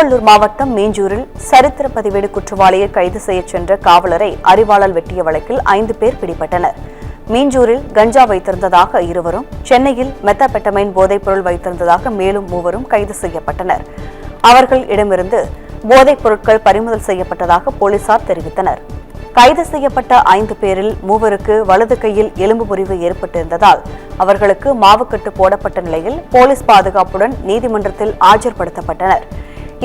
திருவள்ளூர் மாவட்டம் மீஞ்சூரில் சரித்திர பதிவேடு குற்றவாளியை கைது செய்ய சென்ற காவலரை அரிவாளால் வெட்டிய வழக்கில் 5 பேர் பிடிபட்டனர். மீஞ்சூரில் கஞ்சா வைத்திருந்ததாக 2வரும், சென்னையில் மெத்தபெட்டமைன் போதைப்பொருள் வைத்திருந்ததாக மேலும் 3 கைது செய்யப்பட்டனர். அவர்கள் இடமிருந்து போதைப் பொருட்கள் பறிமுதல் செய்யப்பட்டதாக போலீசார் தெரிவித்தனர். கைது செய்யப்பட்ட 5 பேரில் 3 வலது கையில் எலும்பு முறிவு ஏற்பட்டிருந்ததால் அவர்களுக்கு மாவுக்கட்டு போடப்பட்ட நிலையில் போலீஸ் பாதுகாப்புடன் நீதிமன்றத்தில் ஆஜர்படுத்தப்பட்டனர்.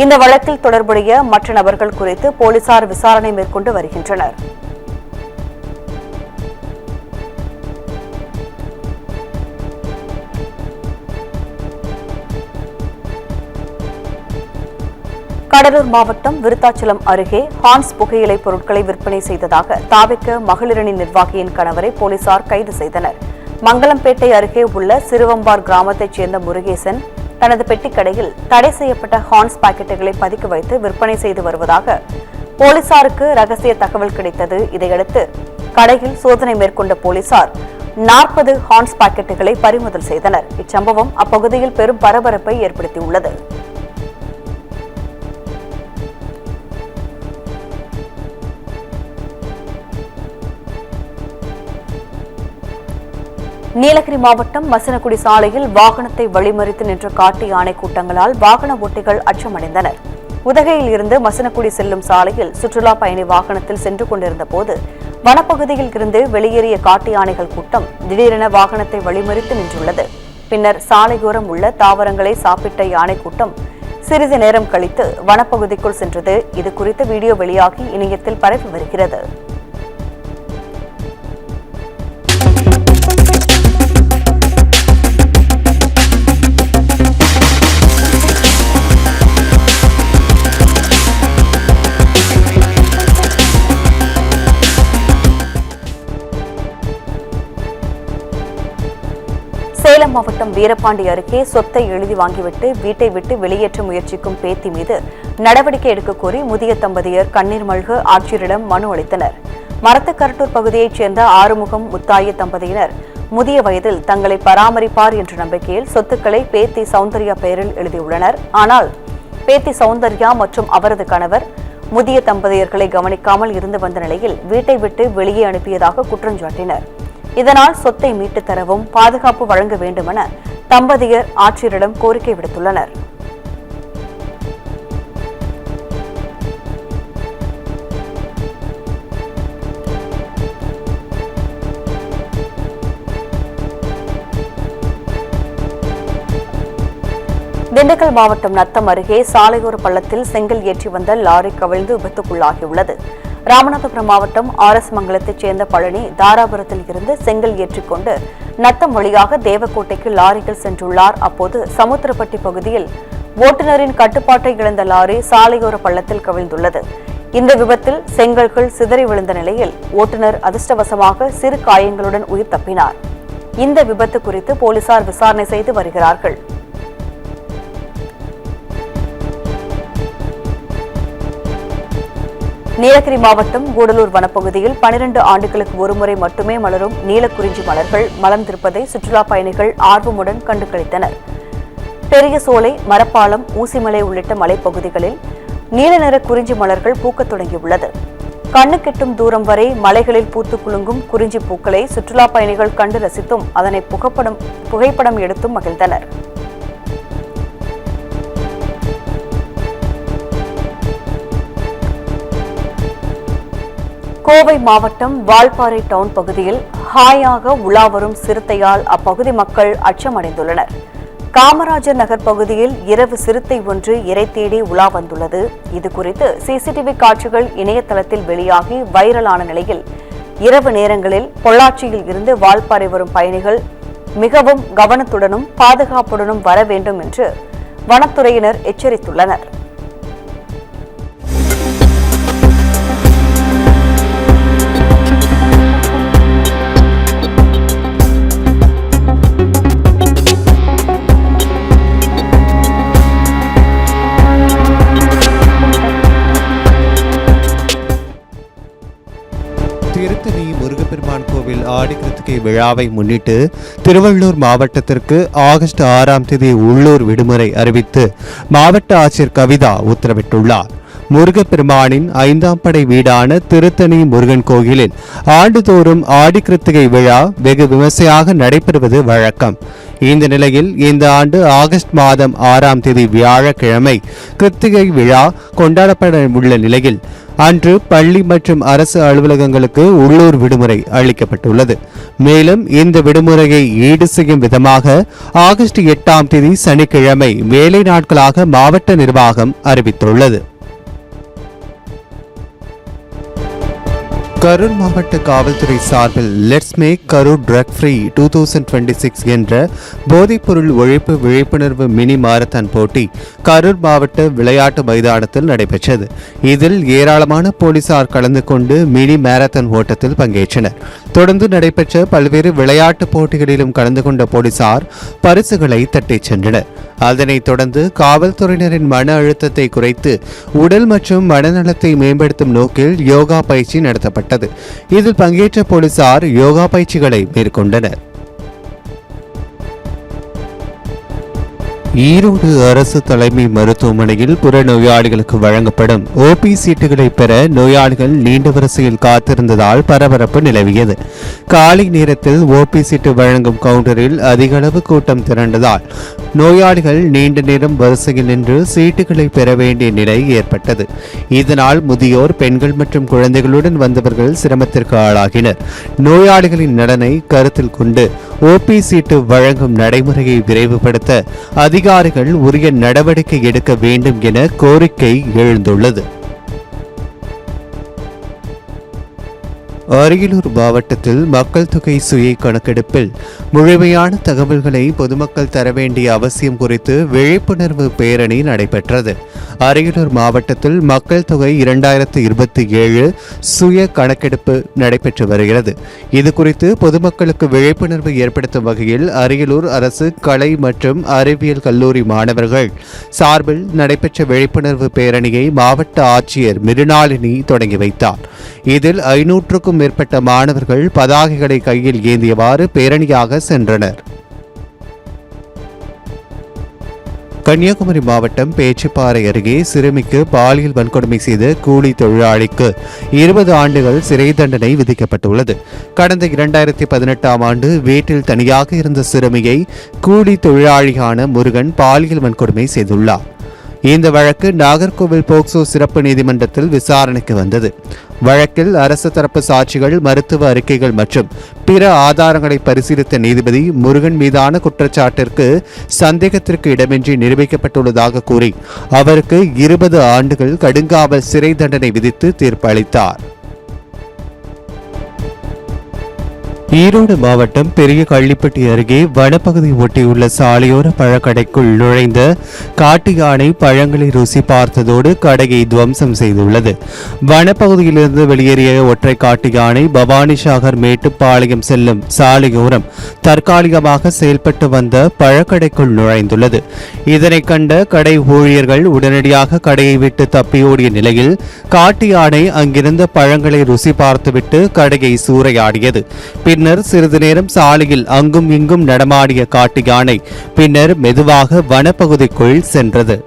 இந்த வழக்கில் தொடர்புடைய மற்ற நபர்கள் குறித்து போலீசார் விசாரணை மேற்கொண்டு வருகின்றனர். கடலூர் மாவட்டம் விருத்தாச்சலம் அருகே ஹான்ஸ் புகையிலை பொருட்களை விற்பனை செய்ததாக தாவிக மகளிரணி நிர்வாகியின் கணவரை போலீசார் கைது செய்தனர். மங்கலம்பேட்டை அருகே உள்ள சிறுவம்பார் கிராமத்தைச் சேர்ந்த முருகேசன் தனது பெட்டிக்கடையில் தடை செய்யப்பட்ட ஹான்ஸ் பாக்கெட்டுகளை பதுக்கி வைத்து விற்பனை செய்து வருவதாக போலீசாருக்கு ரகசிய தகவல் கிடைத்தது. இதையடுத்து கடையில் சோதனை மேற்கொண்ட போலீசார் 40 ஹான்ஸ் பாக்கெட்டுகளை பறிமுதல் செய்தனர். இச்சம்பவம் அப்பகுதியில் பெரும் பரபரப்பை ஏற்படுத்தியுள்ளது. நீலகிரி மாவட்டம் மசினகுடி சாலையில் வாகனத்தை வழிமறித்து நின்ற காட்டு யானை கூட்டங்களால் வாகன ஓட்டிகள் அச்சமடைந்தனர். உதகையில் இருந்து மசினகுடி செல்லும் சாலையில் சுற்றுலா பயணி வாகனத்தில் சென்று கொண்டிருந்த போது வனப்பகுதியில் இருந்து வெளியேறிய காட்டு யானைகள் கூட்டம் திடீரென வாகனத்தை வழிமறித்து நின்றுள்ளது. பின்னர் சாலையோரம் உள்ள தாவரங்களை சாப்பிட்ட யானை கூட்டம் சிறிது நேரம் கழித்து வனப்பகுதிக்குள் சென்றது. இதுகுறித்த வீடியோ வெளியாகி இணையத்தில் பரவி வருகிறது. சேலம் மாவட்டம் வீரபாண்டி அருகே சொத்தை எழுதி வாங்கிவிட்டு வீட்டை விட்டு வெளியேற்ற முயற்சிக்கும் பேத்தி மீது நடவடிக்கை எடுக்க கோரி முதிய தம்பதியர் கண்ணீர் மல்க ஆட்சியரிடம் மனு அளித்தனர். மரத்துக்கரட்டூர் பகுதியைச் சேர்ந்த ஆறுமுகம் முத்தாய தம்பதியினர் முதிய வயதில் தங்களை பராமரிப்பார் என்ற நம்பிக்கையில் சொத்துக்களை பேத்தி சௌந்தர்யா பெயரில் எழுதியுள்ளனர். ஆனால் பேத்தி சௌந்தர்யா மற்றும் அவரது கணவர் முதிய தம்பதியர்களை கவனிக்காமல் இருந்து வந்த நிலையில் வீட்டை விட்டு வெளியே அனுப்பியதாக குற்றஞ்சாட்டினர். இதனால் சொத்தை மீட்டுத் தரவும் பாதுகாப்பு வழங்க வேண்டுமென தம்பதியர் ஆட்சியரிடம் கோரிக்கை விடுத்துள்ளனர். திண்டுக்கல் மாவட்டம் நத்தம் அருகே சாலையோர பள்ளத்தில் செங்கல் ஏற்றி வந்த லாரி கவிழ்ந்து விபத்துக்குள்ளாகியுள்ளது. ராமநாதபுரம் மாவட்டம் RS மங்கலத்தைச் சேர்ந்த பழனி தாராபுரத்தில் இருந்து செங்கல் ஏற்றிக்கொண்டு நத்தம் வழியாக தேவக்கோட்டைக்கு லாரியில் சென்றுள்ளார். அப்போது சமுத்திரப்பட்டி பகுதியில் ஓட்டுநரின் கட்டுப்பாட்டை இழந்த லாரி சாலையோர பள்ளத்தில் கவிழ்ந்துள்ளது. இந்த விபத்தில் செங்கல்கள் சிதறி விழுந்த நிலையில் ஓட்டுநர் அதிர்ஷ்டவசமாக சிறு காயங்களுடன் உயிர் தப்பினார். இந்த விபத்து குறித்து போலீசார் விசாரணை செய்து வருகிறார்கள். நீலகிரி மாவட்டம் கூடலூர் வனப்பகுதியில் 12 ஆண்டுகளுக்கு ஒருமுறை மட்டுமே மலரும் நீலக்குறிஞ்சி மலர்கள் மலர்ந்திருப்பதை சுற்றுலா பயணிகள் ஆர்வமுடன் கண்டுகளித்தனர். பெரிய சோலை, மரப்பாலம், ஊசிமலை உள்ளிட்ட மலைப்பகுதிகளில் நீல நிற குறிஞ்சி மலர்கள் பூக்கத் தொடங்கியுள்ளது. கண்ணு கெட்டும் தூரம் வரை மலைகளில் பூத்து குலுங்கும் குறிஞ்சி பூக்களை சுற்றுலா பயணிகள் கண்டு ரசித்தும் அதனை புகைப்படம் எடுத்தும் மகிழ்ந்தனர். கோவை மாவட்டம் வால்பாறை டவுன் பகுதியில் ஹாயாக உலா வரும் சிறுத்தையால் அப்பகுதி மக்கள் அச்சமடைந்துள்ளனர். காமராஜர் நகர் பகுதியில் இரவு சிறுத்தை ஒன்று இரை தேடி உலா வந்துள்ளது. இதுகுறித்து CCTV காட்சிகள் இணையதளத்தில் வெளியாகி வைரலான நிலையில் இரவு நேரங்களில் பொள்ளாச்சியில் இருந்து வால்பாறை வரும் பயணிகள் மிகவும் கவனத்துடனும் பாதுகாப்புடனும் வர வேண்டும் என்று வனத்துறையினர் எச்சரித்துள்ளனர். திருத்தணி முருகப்பெருமான் கோவில் ஆடி கிருத்திகை விழாவை முன்னிட்டு திருவள்ளூர் மாவட்டத்திற்கு ஆகஸ்ட் 6ஆம் தேதி உள்ளூர் விடுமுறை அறிவித்து மாவட்ட ஆட்சியர் கவிதா உத்தரவிட்டுள்ளார். முருகப்பெருமானின் 5ஆம் படை வீடான திருத்தணி முருகன் கோயிலில் ஆண்டுதோறும் ஆடி கிருத்திகை விழா வெகு விமர்சையாக நடைபெறுவது வழக்கம். இந்த நிலையில் இந்த ஆண்டு ஆகஸ்ட் மாதம் 6ஆம் தேதி வியாழக்கிழமை கிருத்திகை விழா கொண்டாடப்பட உள்ள நிலையில் அன்று பள்ளி மற்றும் அரசு அலுவலகங்களுக்கு உள்ளூர் விடுமுறை அளிக்கப்பட்டுள்ளது. மேலும் இந்த விடுமுறையை ஈடு செய்யும் விதமாக ஆகஸ்ட் 8ஆம் தேதி சனிக்கிழமை வேலை நாட்களாக மாவட்ட நிர்வாகம் அறிவித்துள்ளது. கரூர் மாவட்ட காவல்துறை சார்பில் let's make Karur drug free 2026 என்ற போதைப்பொருள் ஒழிப்பு விழிப்புணர்வு மினி மாரத்தான் போட்டி கரூர் மாவட்ட விளையாட்டு மைதானத்தில் நடைபெற்றது. இதில் ஏராளமான போலீசார் கலந்து கொண்டு மினி மாரத்தான் ஓட்டத்தில் பங்கேற்றனர். தொடர்ந்து நடைபெற்ற பல்வேறு விளையாட்டு போட்டிகளிலும் கலந்து கொண்ட போலீசார் பரிசுகளை தட்டிச் சென்றனர். அதனைத் தொடர்ந்து காவல்துறையினரின் மன அழுத்தத்தை குறைத்து உடல் மற்றும் மனநலத்தை மேம்படுத்தும் நோக்கில் யோகா பயிற்சி நடத்தப்பட்டது. இதில் பங்கேற்ற போலீசார் யோகா பயிற்சிகளை மேற்கொண்டனர். ஈரோடு அரசு தலைமை மருத்துவமனையில் புற நோயாளிகளுக்கு வழங்கப்படும் ஓபி சீட்டுகளை பெற நோயாளிகள் நீண்ட வரிசையில் காத்திருந்ததால் பரபரப்பு நிலவியது. காலை நேரத்தில் ஓபி சீட்டு வழங்கும் கவுண்டரில் அதிக அளவு கூட்டம் திரண்டதால் நோயாளிகள் நீண்ட நேரம் வரிசையில் நின்று சீட்டுகளை பெற வேண்டிய நிலை ஏற்பட்டது. இதனால் முதியோர், பெண்கள் மற்றும் குழந்தைகளுடன் வந்தவர்கள் சிரமத்திற்கு ஆளாகினர். நோயாளிகளின் நலனை கருத்தில் கொண்டு ஓபி சீட்டு வழங்கும் நடைமுறையை விரைவுபடுத்த அதிகாரிகள் உரிய நடவடிக்கை எடுக்க வேண்டும் என கோரிக்கை எழுந்துள்ளது. அரியலூர் மாவட்டத்தில் மக்கள் தொகை சுய கணக்கெடுப்பில் முழுமையான தகவல்களை பொதுமக்கள் தர வேண்டிய அவசியம் குறித்து விழிப்புணர்வு பேரணி நடைபெற்றது. அரியலூர் மாவட்டத்தில் மக்கள் தொகை 2027 சுய கணக்கெடுப்பு நடைபெற்று வருகிறது. இது குறித்து பொதுமக்களுக்கு விழிப்புணர்வு ஏற்படுத்தும் வகையில் அரியலூர் அரசு கலை மற்றும் அறிவியல் கல்லூரி மாணவர்கள் சார்பில் நடைபெற்ற விழிப்புணர்வு பேரணியை மாவட்ட ஆட்சியர் மிருணாளினி தொடங்கி வைத்தார். இதில் 500க்கும் மேற்பட்ட மாணவர்கள் பதாகைகளை கையில் ஏந்தியவாறு பேரணியாக சென்றனர். கன்னியாகுமரி மாவட்டம் பேச்சிப்பாறை அருகே சிறுமிக்கு பாலியல் வன்கொடுமை செய்த கூலி தொழிலாளிக்கு 20 ஆண்டுகள் சிறை தண்டனை விதிக்கப்பட்டுள்ளது. கடந்த 2018ஆம் ஆண்டு வீட்டில் தனியாக இருந்த சிறுமியை கூலி தொழிலாளியான முருகன் பாலியல் வன்கொடுமை செய்துள்ளார். இந்த வழக்கு நாகர்கோவில் போக்சோ சிறப்பு நீதிமன்றத்தில் விசாரணைக்கு வந்தது. வழக்கில் அரசு தரப்பு சாட்சிகள், மருத்துவ அறிக்கைகள் மற்றும் பிற ஆதாரங்களை பரிசீலித்த நீதிபதி முருகன் மீதான குற்றச்சாட்டிற்கு சந்தேகத்திற்கு இடமின்றி நிரூபிக்கப்பட்டுள்ளதாக கூறி அவருக்கு 20 ஆண்டுகள் கடுங்காவல் சிறை தண்டனை விதித்து தீர்ப்பு அளித்தார். ஈரோடு மாவட்டம் பெரிய கள்ளிப்பட்டி அருகே வனப்பகுதி ஒட்டியுள்ள சாலையோர பழக்கடைக்குள் நுழைந்த காட்டு யானை பழங்களை ருசி பார்த்ததோடு கடையை துவம்சம் செய்துள்ளது. வனப்பகுதியிலிருந்து வெளியேறிய ஒற்றை காட்டு யானை பவானி சாகர் மேட்டுப்பாளையம் செல்லும் சாலையோரம் தற்காலிகமாக செயல்பட்டு வந்த பழக்கடைக்குள் நுழைந்துள்ளது. இதனை கண்ட கடை ஊழியர்கள் உடனடியாக கடையை விட்டு தப்பியோடிய நிலையில் காட்டு யானை அங்கிருந்த பழங்களை ருசி பார்த்துவிட்டு கடையை சூறையாடியது. பின்னர் சிறிது நேரம் சாலையில் அங்கும் இங்கும் நடமாடிய காட்டு யானை பின்னர் மெதுவாக வனப்பகுதிக்குள் சென்றது.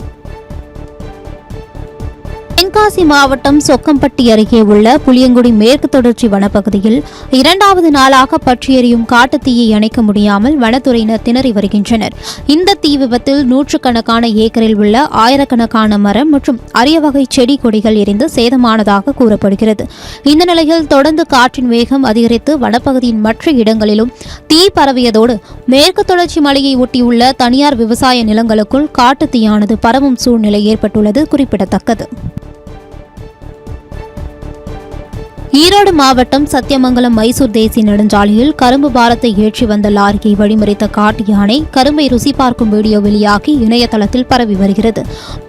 தென்காசி மாவட்டம் சொக்கம்பட்டி அருகே உள்ள புளியங்குடி மேற்கு தொடர்ச்சி வனப்பகுதியில் 2வது நாளாக பற்றி எரியும் காட்டுத்தீயை அணைக்க முடியாமல் வனத்துறையினர் திணறி வருகின்றனர். இந்த தீ விபத்தில் 100கணக்கான ஏக்கரில் உள்ள ஆயிரக்கணக்கான மரம் மற்றும் அரிய வகை செடி கொடிகள் எரிந்து சேதமானதாக கூறப்படுகிறது. இந்த நிலையில் தொடர்ந்து காற்றின் வேகம் அதிகரித்து வனப்பகுதியின் மற்ற இடங்களிலும் தீ பரவியதோடு மேற்கு தொடர்ச்சி மலையை ஒட்டியுள்ள தனியார் விவசாய நிலங்களுக்குள் காட்டுத்தீயானது பரவும் சூழ்நிலை ஏற்பட்டுள்ளது குறிப்பிடத்தக்கது. ஈரோடு மாவட்டம் சத்தியமங்கலம் மைசூர் தேசிய நெடுஞ்சாலையில் கரும்பு பாரத்தை ஏற்றி வந்த லாரியை வழிமறித்த காட்டு யானை கரும்பை ருசி பார்க்கும் வீடியோ வெளியாகி இணையதளத்தில் பரவி வருகிறது.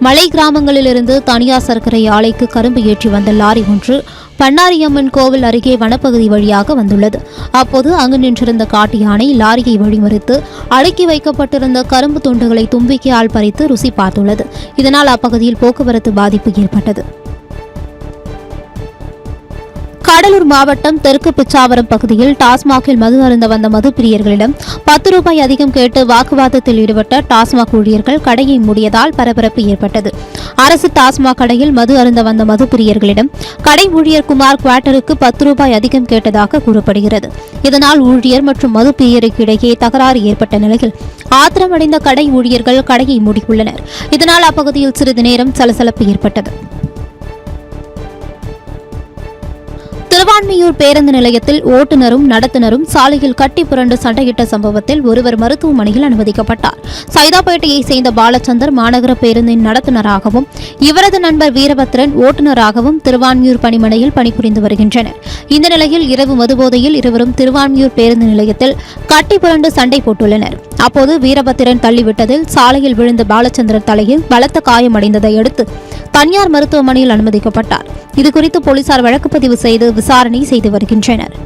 மலை கிராமங்களிலிருந்து தனியார் சர்க்கரை ஆலைக்கு கரும்பு ஏற்றி வந்த லாரி ஒன்று பண்ணாரியம்மன் கோவில் அருகே வனப்பகுதி வழியாக வந்துள்ளது. அப்போது அங்கு நின்றிருந்த காட்டு யானை லாரியை வழிமறித்து அடுக்கி வைக்கப்பட்டிருந்த கரும்பு துண்டுகளை தும்பிக்கையால் பறித்து ருசி பார்த்துள்ளது. இதனால் அப்பகுதியில் போக்குவரத்து பாதிப்பு ஏற்பட்டது. கடலூர் மாவட்டம் தெற்கு பிச்சாவரம் பகுதியில் டாஸ்மாகில் மது அருந்த வந்த மது பிரியர்களிடம் 10 ரூபாய் அதிகம் கேட்டு வாக்குவாதத்தில் ஈடுபட்ட டாஸ்மாக் ஊழியர்கள் கடையை மூடியதால் பரபரப்பு ஏற்பட்டது. அரசு டாஸ்மாக் கடையில் மது அருந்த வந்த மது பிரியர்களிடம் கடை ஊழியர் குமார் குவார்ட்டருக்கு 10 ரூபாய் அதிகம் கேட்டதாக கூறப்படுகிறது. இதனால் ஊழியர் மற்றும் மது பிரியருக்கு இடையே தகராறு ஏற்பட்ட நிலையில் ஆத்திரமடைந்த கடை ஊழியர்கள் கடையை மூடியுள்ளனர். இதனால் அப்பகுதியில் சிறிது நேரம் சலசலப்பு ஏற்பட்டது. திருவான்மியூர் பேருந்து நிலையத்தில் ஓட்டுநரும் நடத்துனரும் சாலையில் கட்டி புரண்டு சண்டையிட்ட சம்பவத்தில் ஒருவர் மருத்துவமனையில் அனுமதிக்கப்பட்டார். சைதாப்பேட்டையை சேர்ந்த பாலச்சந்தர் மாநகர பேருந்தின் நடத்துனராகவும் இவரது நண்பர் வீரபத்ரன் ஓட்டுநராகவும் திருவான்மியூர் பணிமனையில் பணிபுரிந்து வருகின்றனர். இந்த நிலையில் இரவு மதுபோதையில் இருவரும் திருவான்மியூர் பேருந்து நிலையத்தில் கட்டி புரண்டு சண்டை போட்டுள்ளனர். அப்போது வீரபத்திரன் தள்ளிவிட்டதில் சாலையில் விழுந்த பாலச்சந்திரன் தலையில் பலத்த காயமடைந்ததை அடுத்து தனியார் மருத்துவமனையில் அனுமதிக்கப்பட்டார். இதுகுறித்து போலீசார் வழக்கு பதிவு செய்து விசாரணை செய்து வருகின்றனர்.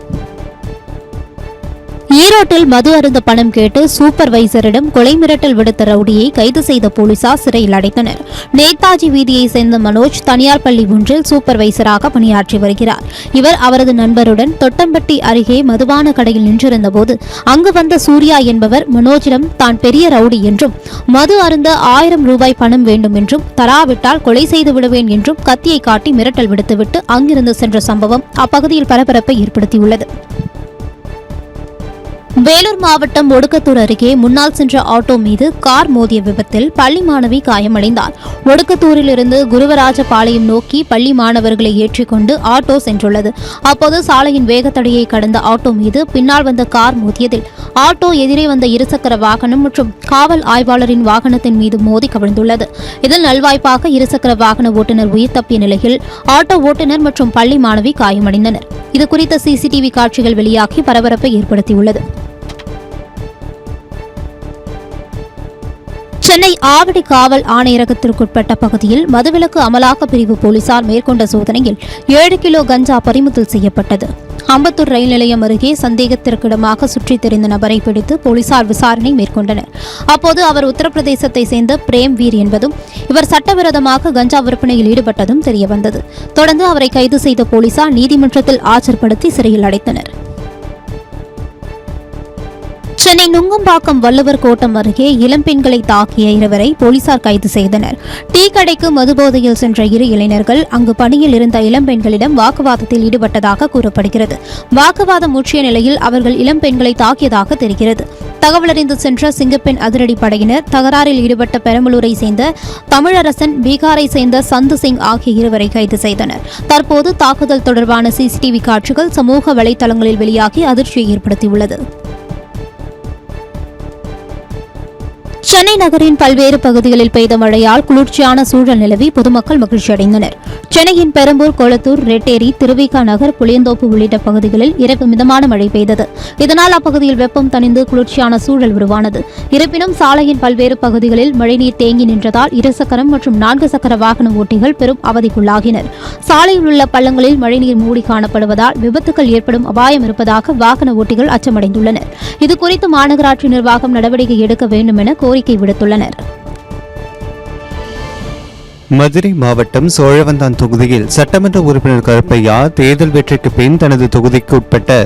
ஈரோட்டில் மது அருந்த பணம் கேட்டு சூப்பர்வைசரிடம் கொலை மிரட்டல் விடுத்த ரவுடியை கைது செய்த போலீசார் சிறையில் அடைத்தனர். நேதாஜி வீதியை சேர்ந்த மனோஜ் தனியார் பள்ளி ஒன்றில் சூப்பர்வைசராக பணியாற்றி வருகிறார். இவர் அவரது நண்பருடன் தொட்டம்பட்டி அருகே மதுபான கடையில் நின்றிருந்தபோது அங்கு வந்த சூர்யா என்பவர் மனோஜிடம் தான் பெரிய ரவுடி என்றும் மது அருந்த 1000 ரூபாய் பணம் வேண்டும் என்றும் தராவிட்டால் கொலை செய்து விடுவேன் என்றும் கத்தியை காட்டி மிரட்டல் விடுத்துவிட்டு அங்கிருந்து சென்ற சம்பவம் அப்பகுதியில் பரபரப்பை ஏற்படுத்தியுள்ளது. வேலூர் மாவட்டம் ஒடுக்கத்தூர் அருகே முன்னால் சென்ற ஆட்டோ மீது கார் மோதிய விபத்தில் பள்ளி மாணவி காயமடைந்தார். ஒடுக்கத்தூரிலிருந்து குருவராஜபாளையம் நோக்கி பள்ளி மாணவர்களை ஏற்றிக்கொண்டு ஆட்டோ சென்றுள்ளது. அப்போது சாலையின் வேகத்தடையை கடந்த ஆட்டோ மீது பின்னால் வந்த கார் மோதியதில் ஆட்டோ எதிரே வந்த இருசக்கர வாகனம் மற்றும் காவல் ஆய்வாளரின் வாகனத்தின் மீது மோதி கவிழ்ந்துள்ளது. இதில் நல்வாய்ப்பாக இருசக்கர வாகன ஓட்டுநர் உயிர் தப்பிய நிலையில் ஆட்டோ ஓட்டுநர் மற்றும் பள்ளி மாணவி காயமடைந்தனர். இதுகுறித்த சிசிடிவி காட்சிகள் வெளியாகி பரபரப்பை ஏற்படுத்தியுள்ளது. சென்னை ஆவடி காவல் ஆணையரகத்திற்குட்பட்ட பகுதியில் மதுவிலக்கு அமலாக்க பிரிவு போலீசார் மேற்கொண்ட சோதனையில் 7 கிலோ கஞ்சா பறிமுதல் செய்யப்பட்டது. அம்பத்தூர் ரயில் நிலையம் அருகே சந்தேகத்திற்கிடமாக சுற்றித் திரிந்த நபரை பிடித்து போலீசார் விசாரணை மேற்கொண்டனர். அப்போது அவர் உத்தரப்பிரதேசத்தை சேர்ந்த பிரேம் வீர் என்பதும் இவர் சட்டவிரோதமாக கஞ்சா விற்பனையில் ஈடுபட்டதும் தெரியவந்தது. தொடர்ந்து அவரை கைது செய்த போலீசார் நீதிமன்றத்தில் ஆஜர்படுத்தி சிறையில் அடைத்தனர். சென்னை நுங்கம்பாக்கம் வள்ளுவர் கோட்டம் அருகே இளம்பெண்களை தாக்கிய இருவரை போலீசார் கைது செய்தனர். டீ கடைக்கு மதுபோதையில் சென்ற 2 இளைஞர்கள் அங்கு பணியில் இருந்த இளம்பெண்களிடம் வாக்குவாதத்தில் ஈடுபட்டதாக கூறப்படுகிறது. வாக்குவாதம் முற்றிய நிலையில் அவர்கள் இளம்பெண்களை தாக்கியதாக தெரிகிறது. தகவலறிந்து சென்ற சிங்கப்பெண் அதிரடி படையினர் தகராறில் ஈடுபட்ட பெரம்பலூரை சேர்ந்த தமிழரசன், பீகாரை சேர்ந்த சந்து சிங் ஆகிய இருவரை கைது செய்தனர். தற்போது தாக்குதல் தொடர்பான சிசிடிவி காட்சிகள் சமூக வலைதளங்களில் வெளியாகி அதிர்ச்சியை ஏற்படுத்தியுள்ளது. சென்னை நகரின் பல்வேறு பகுதிகளில் பெய்த மழையால் குளிர்ச்சியான சூழல் நிலவி பொதுமக்கள் மகிழ்ச்சியடைந்தனர். சென்னையின் பெரம்பூர், கொளத்தூர், ரெட்டேரி, திருவிக நகர், புளியந்தோப்பு உள்ளிட்ட பகுதிகளில் இரவு மிதமான மழை பெய்தது. இதனால் அப்பகுதியில் வெப்பம் தணிந்து குளிர்ச்சியான சூழல் உருவானது. இருப்பினும் சாலையின் பல்வேறு பகுதிகளில் மழைநீர் தேங்கி நின்றதால் 2 சக்கரம் மற்றும் 4 சக்கர வாகன ஓட்டிகள் பெரும் அவதிக்குள்ளாகினர். சாலையில் உள்ள பள்ளங்களில் மழைநீர் மூடி காணப்படுவதால் விபத்துகள் ஏற்படும் அபாயம் இருப்பதாக வாகன ஓட்டிகள் அச்சமடைந்துள்ளனர். இதுகுறித்து மாநகராட்சி நிர்வாகம் நடவடிக்கை எடுக்க வேண்டும் என கோரிக்கை விடுத்துள்ளனர். மதுரை மாவட்டம் சோழவந்தான் தொகுதியில் சட்டமன்ற உறுப்பினர் கருப்பையா தேர்தல் வெற்றிக்கு பின் தனது தொகுதிக்கு உட்பட்ட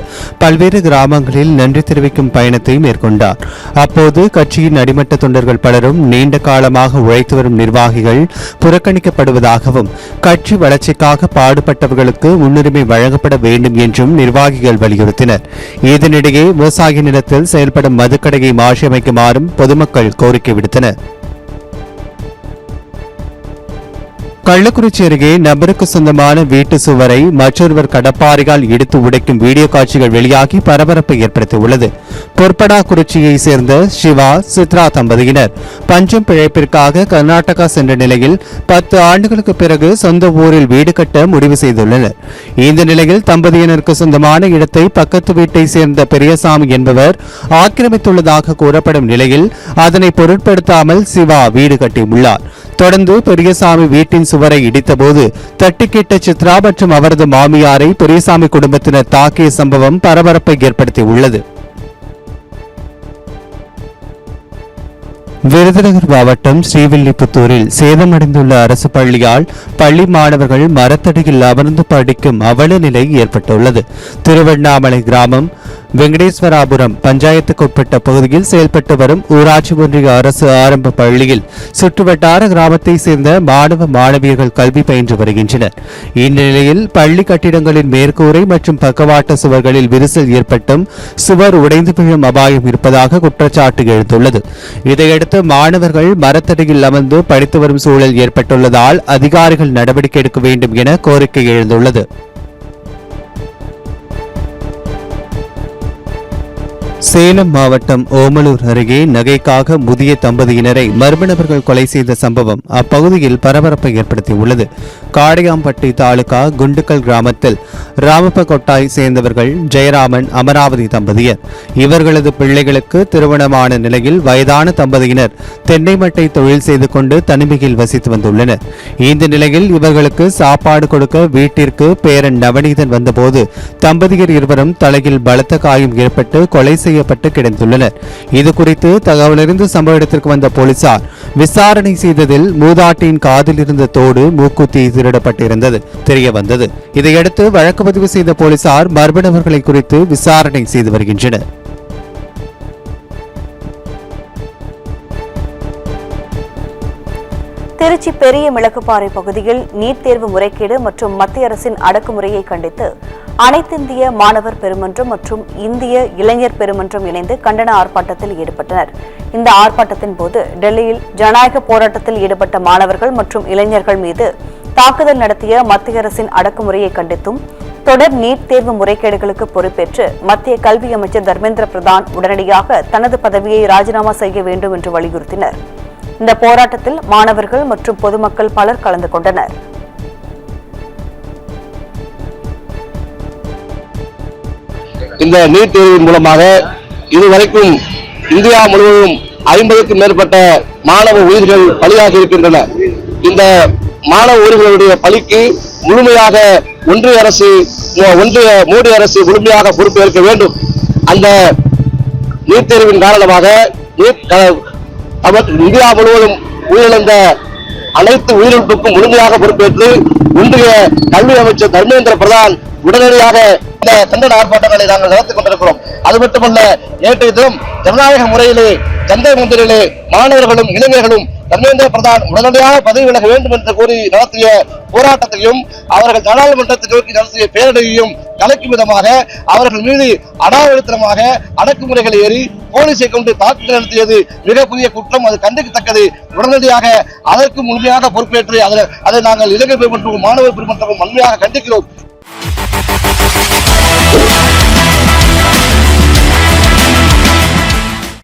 பல்வேறு கிராமங்களில் நன்றி தெரிவிக்கும் பயணத்தை மேற்கொண்டார். அப்போது கட்சியின் அடிமட்ட தொண்டர்கள் பலரும் நீண்ட காலமாக உழைத்து வரும் நிர்வாகிகள் புறக்கணிக்கப்படுவதாகவும் கட்சி வளர்ச்சிக்காக பாடுபட்டவர்களுக்கு முன்னுரிமை வழங்கப்பட வேண்டும் என்றும் நிர்வாகிகள் வலியுறுத்தினர். இதனிடையே விவசாய நிலத்தில் செயல்படும் மதுக்கடையை மாற்றியமைக்குமாறும் பொதுமக்கள் கோரிக்கை விடுத்தனர். கள்ளக்குறிச்சி அருகே நபருக்கு சொந்தமான வீட்டு சுவரை மற்றொருவர் கடப்பாரியால் இடித்து உடைக்கும் வீடியோ காட்சிகள் வெளியாகி பரபரப்பை ஏற்படுத்தியுள்ளது. பொற்படாக்குறிச்சியை சேர்ந்த சிவா, சித்ரா தம்பதியினர் பஞ்சம் பிழைப்பிற்காக கர்நாடகா சென்ற நிலையில் 10 ஆண்டுகளுக்கு பிறகு சொந்த ஊரில் வீடு கட்ட முடிவு செய்துள்ளனர். இந்த நிலையில் தம்பதியினருக்கு சொந்தமான இடத்தை பக்கத்து வீட்டை சேர்ந்த பெரியசாமி என்பவர் ஆக்கிரமித்துள்ளதாக கூறப்படும் நிலையில் அதனை பொருட்படுத்தாமல் சிவா வீடு கட்டியுள்ளார். தொடர்ந்து பெரியசாமி வீட்டின் சுவரை இடித்தபோது தட்டிக்கிட்ட சித்ரா மற்றும் அவரது மாமியாரை பெரியசாமி குடும்பத்தினர் தாக்கிய சம்பவம் பரபரப்பை ஏற்படுத்தியுள்ளது. விருதுநகர் மாவட்டம் ஸ்ரீவில்லிபுத்தூரில் சேதமடைந்துள்ள அரசு பள்ளியால் பள்ளி மாணவர்கள் மரத்தடியில் அமர்ந்து படிக்கும் அவல நிலை ஏற்பட்டுள்ளது. திருவண்ணாமலை கிராமம் வெங்கடேஸ்வராபுரம் பஞ்சாயத்துக்குட்பட்ட பகுதியில் செயல்பட்டு வரும் ஊராட்சி ஒன்றிய அரசு ஆரம்ப பள்ளியில் சுற்றுவட்டார கிராமத்தை சேர்ந்த மாணவ மாணவியர்கள் கல்வி பயின்று வருகின்றனர். இந்நிலையில் பள்ளி கட்டிடங்களின் மேற்கூரை மற்றும் பக்கவாட்டு சுவர்களில் விரிசல் ஏற்பட்டும் சுவர் உடைந்து விழும் அபாயம் இருப்பதாக குற்றச்சாட்டு எழுந்துள்ளது. இதையடுத்து மாணவர்கள் மரத்தடியில் அமர்ந்து படித்து வரும் சூழல் ஏற்பட்டுள்ளதால் அதிகாரிகள் நடவடிக்கை எடுக்க வேண்டும் என கோரிக்கை எழுந்துள்ளது. சேலம் மாவட்டம் ஓமலூர் அருகே நகைக்காக முதிய தம்பதியினரை மர்ம நபர்கள் கொலை செய்த சம்பவம் அப்பகுதியில் பரபரப்பை ஏற்படுத்தியுள்ளது. காடையாம்பட்டி தாலுகா குண்டுக்கல் கிராமத்தில் ராமப்ப கொட்டாய் சேர்ந்தவர்கள் ஜெயராமன், அமராவதி தம்பதியர். இவர்களது பிள்ளைகளுக்கு திருமணமான நிலையில் வயதான தம்பதியினர் தென்னை மட்டை தொழில் செய்து கொண்டு தனிமையில் வசித்து வந்துள்ளனர். இந்த நிலையில் இவர்களுக்கு சாப்பாடு கொடுக்க வீட்டிற்கு பேரன் நவநீதன் வந்தபோது தம்பதியர் இருவரும் தலையில் பலத்த காயம் ஏற்பட்டு கொலை செய்யப்பட்டு கிடந்துள்ளனர். இதுகுறித்து தகவலறிந்து சம்பவ இடத்திற்கு வந்த போலீசார் விசாரணை செய்ததில் மூதாட்டியின் காதில் இருந்த தோடு, மூக்குத்தி திருடப்பட்டிருந்தது தெரியவந்தது. இதையடுத்து வழக்கு பதிவு செய்த போலீசார் மர்ம நபர்களை குறித்து விசாரணை செய்து வருகின்றனர். திருச்சி பெரிய மிளகுப்பாறை பகுதியில் நீட் தேர்வு முறைகேடு மற்றும் மத்திய அரசின் அடக்குமுறையை கண்டித்து அனைத்திந்திய மாணவர் பெருமன்றம் மற்றும் இந்திய இளைஞர் பெருமன்றம் இணைந்து கண்டன ஆர்ப்பாட்டத்தில் ஈடுபட்டனர். இந்த ஆர்ப்பாட்டத்தின் போது டெல்லியில் ஜனநாயக போராட்டத்தில் ஈடுபட்ட மாணவர்கள் மற்றும் இளைஞர்கள் மீது தாக்குதல் நடத்திய மத்திய அரசின் அடக்குமுறையை கண்டித்தும் தொடர் நீட் தேர்வு முறைகேடுகளுக்கு பொறுப்பேற்று மத்திய கல்வி அமைச்சர் தர்மேந்திர பிரதான் உடனடியாக தனது பதவியை ராஜினாமா செய்ய வேண்டும் என்று வலியுறுத்தினர். இந்த போராட்டத்தில் மாணவர்கள் மற்றும் பொதுமக்கள் பலர் கலந்து கொண்டனர். இந்த நீட் தேர்வின் மூலமாக இதுவரைக்கும் இந்தியா முழுவதும் 50க்கும் மேற்பட்ட மாணவ உயிர்கள் பலியாகி இருக்கின்றன. இந்த மாணவ உயிர்களுடைய பலிக்கு முழுமையாக மோடி அரசு முழுமையாக பொறுப்பேற்க வேண்டும். அந்த நீட் தேர்வின் காரணமாக இந்தியா முழுவதும் உயிரிழந்த அனைத்து உயிரிழப்புக்கும் முழுமையாக பொறுப்பேற்று ஒன்றிய கல்வி அமைச்சர் தர்மேந்திர பிரதான் உடனடியாக இந்த கண்டன ஆர்ப்பாட்டங்களை நாங்கள் நடத்திக் கொண்டிருக்கிறோம். அது மட்டுமல்ல, நேற்றைய தினம் ஜனநாயக முறையிலே சந்தை மந்திரிலே மாணவர்களும் இளைஞர்களும் தர்மேந்திர பிரதான் உடனடியாக பதவி விலக வேண்டும் என்று கூறி நடத்திய போராட்டத்தையும் அவர்கள் நாடாளுமன்றத்தை நோக்கி நடத்திய பேரணியையும் கலைக்கும் விதமாக அவர்கள் மீது அடாவடித்தனமாக அடக்குமுறைகளை ஏறி போலீஸை கொண்டு தாக்குதல் நடத்தியது மிகப்பெரிய குற்றம். அது கண்டிக்கத்தக்கது. உடனடியாக அதற்கு முழுமையாக பொறுப்பேற்று அதை நாங்கள் இளைஞர் பெருமன்றமும் மாணவர் பெருமன்றமும் வன்மையாக கண்டிக்கிறோம்.